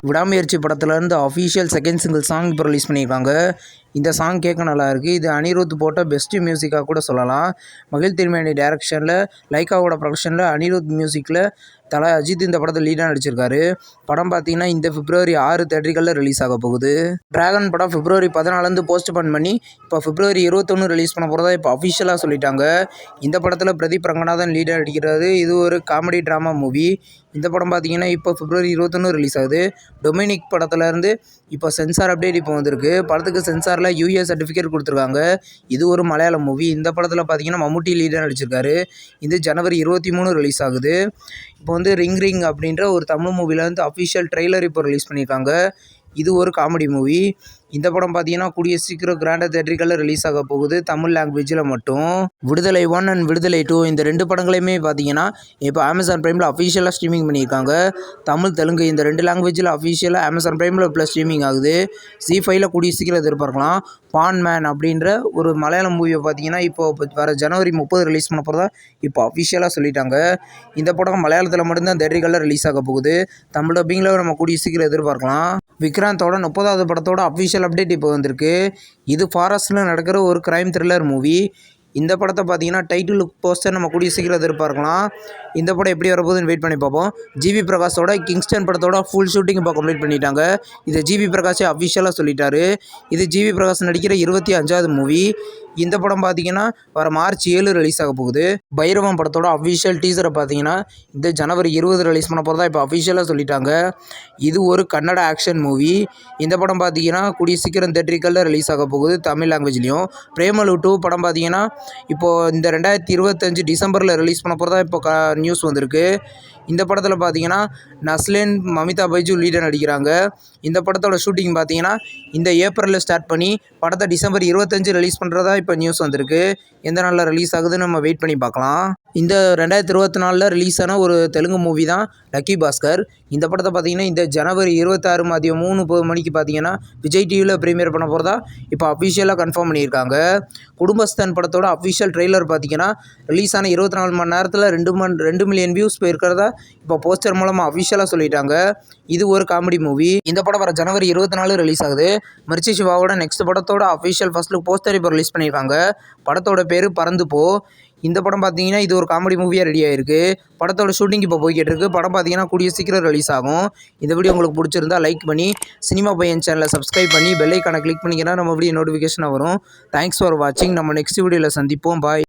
விடாமுயற்சி படத்துலேருந்து official second single song இப்போ ரிலீஸ் பண்ணியிருக்காங்க. இந்த சாங் கேட்க நல்லாயிருக்கு. இது அனிருத் போட்ட பெஸ்ட்டு மியூசிக்காக கூட சொல்லலாம். மகிழ் திருமேனி டைரக்ஷனில், லைக்காவோட ப்ரொடக்ஷனில், அனிருத் மியூசிக்கில் தல அஜித் இந்த படத்தில் லீடாக நடிச்சிருக்காரு. படம் பார்த்தீங்கன்னா இந்த பிப்ரவரி 6 தியேட்டர்களில் ரிலீஸ் ஆக போகுது. டிராகன் படம் பிப்ரவரி 14 போஸ்ட்போன் பண்ணி இப்போ பிப்ரவரி 21 ரிலீஸ் பண்ண போகிறதா இப்போ அஃபிஷியலாக சொல்லிட்டாங்க. இந்த படத்தில் பிரதீப் ரங்கநாதன் லீடாக நடிக்கிறாரு. இது ஒரு காமெடி ட்ராமா மூவி. இந்த படம் பார்த்தீங்கன்னா இப்போ பிப்ரவரி 21 ரிலீஸ் ஆகுது. டொமினிக் படத்துலேருந்து இப்போ சென்சார் அப்டேட் இப்போ வந்திருக்கு. படத்துக்கு சென்சாரில் யூஏ சர்டிஃபிகேட் கொடுத்துருக்காங்க. இது ஒரு மலையாளம் மூவி. இந்த படத்தில் பார்த்தீங்கன்னா மம்முட்டி லீடாக நடிச்சிருக்காரு. இது ஜனவரி 23 ரிலீஸ் ஆகுது. இப்போ ரிங் ரிங் அப்படின்ற ஒரு தமிழ் மூவிலேருந்து அஃபிஷியல் ட்ரெய்லர் இப்போ ரிலீஸ் பண்ணியிருக்காங்க. இது ஒரு காமெடி மூவி. இந்த படம் பார்த்தீங்கன்னா கூடிய சீக்கிரம் கிராண்டாக தியேட்டர்களில் ரிலீஸ் ஆக போகுது, தமிழ் லாங்குவேஜில் மட்டும். விடுதலை 1 அண்ட் விடுதலை 2 இந்த 2 படங்களையுமே பார்த்தீங்கன்னா இப்போ அமேசான் பிரைமில் அஃபிஷியலாக ஸ்ட்ரீமிங் பண்ணியிருக்காங்க. தமிழ், தெலுங்கு இந்த 2 லாங்குவேஜில் அஃபிஷியலாக அமேசான் பிரைமில் ப்ளஸ் ஸ்ட்ரீமிங் ஆகுது. ஜி5ல கூடிய சீக்கிரம் எதிர்பார்க்கலாம். பான் மேன் அப்படின்ற ஒரு மலையாளம் மூவியை பார்த்தீங்கன்னா இப்போ வர ஜனவரி 30 ரிலீஸ் பண்ண போகிறதா இப்போ அஃபிஷியலாக சொல்லிட்டாங்க. இந்த படம் மலையாளத்தில் மட்டும்தான் தியேட்டர்களில் ரிலீஸ் ஆக போகுது. தமிழ் டப்பிங்கில் நம்ம கூடிய சீக்கிரம் எதிர்பார்க்கலாம். விக்ராந்தோட 30வது படத்தோட அஃபிஷியல் அப்டேட் இப்போ வந்திருக்கு. இது ஃபாரஸ்ட்டில் நடக்கிற ஒரு கிரைம் த்ரில்லர் மூவி. இந்த படத்தை பார்த்தீங்கன்னா டைட்டில் போஸ்டர் நம்ம கூடிய சீக்கிரம் எதிர்பார்க்கலாம். இந்த படம் எப்படி வரப்போகுதுன்னு வெயிட் பண்ணி பார்ப்போம். ஜிவி பிரகாஷோட கிங்ஸ்டன் படத்தோட ஃபுல் ஷூட்டிங் இப்போ கம்ப்ளீட் பண்ணிட்டாங்க. இதை ஜிவி பிரகாஷே அஃபிஷியலாக சொல்லிட்டாரு. இது ஜிவி பிரகாஷ் நடிக்கிற 25வது மூவி. இந்த படம் பார்த்தீங்கன்னா வர மார்ச் 7 ரிலீஸ் ஆக போகுது. பைரவம் படத்தோட அஃபிஷியல் டீசரை பார்த்தீங்கன்னா இந்த ஜனவரி 20 ரிலீஸ் பண்ண போகிறதா இப்போ அஃபிஷியலாக சொல்லிட்டாங்க. இது ஒரு கன்னட ஆக்ஷன் மூவி. இந்த படம் பார்த்தீங்கன்னா கூடிய சீக்கிரம் தியேட்டர்களில் ரிலீஸ் ஆக போகுது, தமிழ் லாங்குவேஜ்லேயும். பிரேமலு 2 படம் பார்த்தீங்கன்னா இப்போது இந்த 2025 டிசம்பரில் ரிலீஸ் பண்ண போகிறதா இப்போ நியூஸ் வந்திருக்கு. இந்த படத்தில் பார்த்தீங்கன்னா நஸ்லேன், மமிதா பைஜு லீடாக நடிக்கிறாங்க. இந்த படத்தோட ஷூட்டிங் பார்த்தீங்கன்னா இந்த ஏப்ரலில் ஸ்டார்ட் பண்ணி படத்தை டிசம்பர் 25 ரிலீஸ் பண்ணுறதா இப்போ நியூஸ் வந்திருக்கு. எந்த நாளில் ரிலீஸ் ஆகுதுன்னு நம்ம வெயிட் பண்ணி பார்க்கலாம். இந்த 2024 ரிலீஸ் ஆன ஒரு தெலுங்கு மூவி தான் லக்கி பாஸ்கர். இந்த படத்தை பார்த்தீங்கன்னா இந்த ஜனவரி 26 மதியம் 3:30 மணிக்கு பார்த்தீங்கன்னா விஜய் டிவியில் ப்ரீமியர் பண்ண போகிறதா இப்போ அஃபிஷியலாக கன்ஃபார்ம் பண்ணியிருக்காங்க. குடும்பஸ்தான் படத்தோட அஃபிஷியல் ட்ரெய்லர் பார்த்தீங்கன்னா ரிலீஸ் ஆன 24 மணி நேரத்தில் 2 மில்லியன் வியூஸ் போயிருக்கிறதா இப்போ போஸ்டர் மூலமாக அஃபிஷியலாக சொல்லிட்டாங்க. இது ஒரு காமெடி மூவி. இந்த படம் வர ஜனவரி 24 ரிலீஸ் ஆகுது. மிர்ச்சி சிவாவோட நெக்ஸ்ட் படத்தோட அஃபிஷியல் ஃபர்ஸ்ட் லுக் போஸ்டர் இப்போ ரிலீஸ் பண்ணியிருக்காங்க. படத்தோட பேர் பறந்து போ. இந்த படம் பார்த்தீங்கன்னா இது ஒரு காமெடி மூவியாக ரெடி ஆகிருக்கு. படத்தோட ஷூட்டிங் இப்போ போய்கிட்டு இருக்குது. படம் பார்த்தீங்கன்னா கூடிய சீக்கிரம் ரிலீஸ் ஆகும். இந்த வீடியோ உங்களுக்கு பிடிச்சிருந்தா லைக் பண்ணி சினிமா பையன் சேனலை சப்ஸ்கிரைப் பண்ணி பெல் ஐக்கானை கிளிக் பண்ணிங்கன்னா நம்ம வீடியோ நோட்டிஃபிகேஷனாக வரும். தேங்க்ஸ் ஃபார் வாட்சிங். நம்ம நெக்ஸ்ட் வீடியோவில் சந்திப்போம். பாய்.